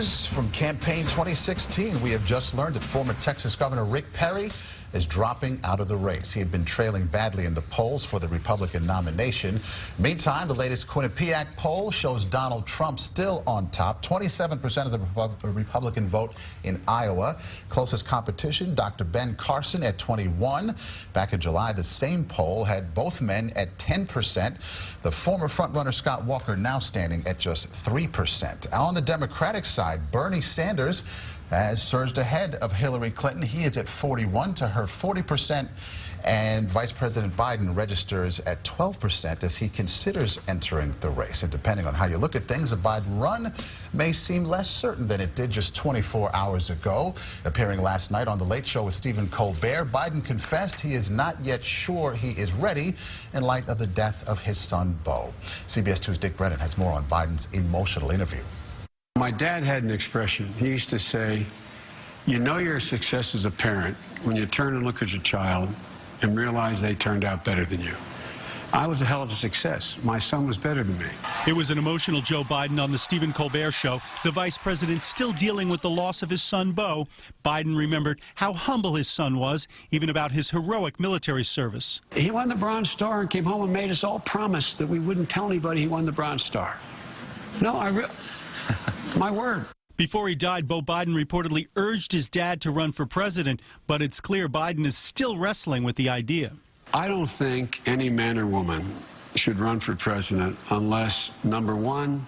news from campaign 2016. We have just learned that former Texas Governor Rick Perry is dropping out of the race. He had been trailing badly in the polls for the Republican nomination. Meantime, the latest Quinnipiac poll shows Donald Trump still on top, 27% of the Republican vote in Iowa. Closest competition, Dr. Ben Carson at 21. Back in July, the same poll had both men at 10%. The former frontrunner Scott Walker now standing at just 3%. On the Democratic side, Bernie Sanders has surged ahead of Hillary Clinton. He is at 41 to her 40%, and Vice President Biden registers at 12% as he considers entering the race. And depending on how you look at things, a Biden run may seem less certain than it did just 24 hours ago. Appearing last night on The Late Show with Stephen Colbert, Biden confessed he is not yet sure he is ready in light of the death of his son, Beau. CBS 2's Dick Brennan has more on Biden's emotional interview. My dad had an expression. He used to say, you know you're a success as a parent when you turn and look at your child and realize they turned out better than you. I was a hell of a success. My son was better than me. It was an emotional Joe Biden on the Stephen Colbert Show. The vice president still dealing with the loss of his son, Beau. Biden remembered how humble his son was, even about his heroic military service. He won the Bronze Star and came home and made us all promise that we wouldn't tell anybody he won the Bronze Star. No, my word. Before he died, Beau Biden reportedly urged his dad to run for president, but it's clear Biden is still wrestling with the idea. I don't think any man or woman should run for president unless, number one,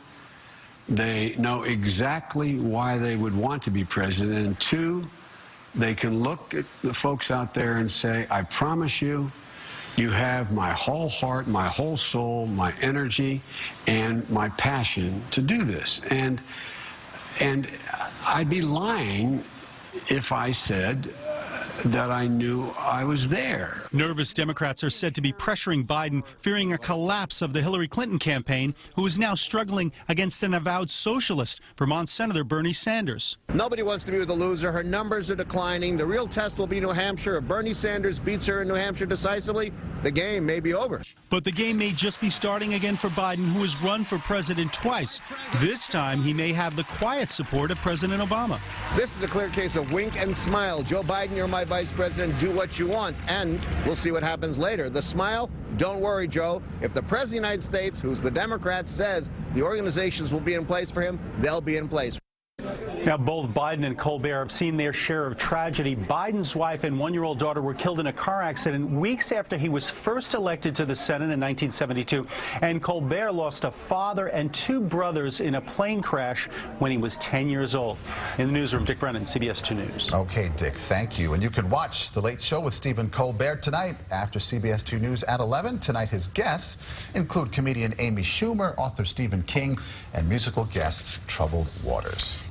they know exactly why they would want to be president, and two, they can look at the folks out there and say, I promise you, you have my whole heart, my whole soul, my energy, and my passion to do this. And I'd be lying if I said that I knew I was there. Nervous Democrats are said to be pressuring Biden, fearing a collapse of the Hillary Clinton campaign, who is now struggling against an avowed socialist, Vermont Senator Bernie Sanders. Nobody wants to be with a loser. Her numbers are declining. The real test will be New Hampshire. If Bernie Sanders beats her in New Hampshire decisively, the game may be over. But the game may just be starting again for Biden, who has run for president twice. This time, he may have the quiet support of President Obama. This is a clear case of wink and smile. Joe Biden, you're my vice president. Do what you want, and we'll see what happens later. The smile, don't worry, Joe. If the President of the United States, who's the Democrat, says the organizations will be in place for him, they'll be in place. Now, both Biden and Colbert have seen their share of tragedy. Biden's wife and one-year-old daughter were killed in a car accident weeks after he was first elected to the Senate in 1972. And Colbert lost a father and two brothers in a plane crash when he was 10 years old. In the newsroom, Dick Brennan, CBS 2 News. Okay, Dick, thank you. And you can watch The Late Show with Stephen Colbert tonight after CBS 2 News at 11. Tonight, his guests include comedian Amy Schumer, author Stephen King, and musical guests Troubled Waters.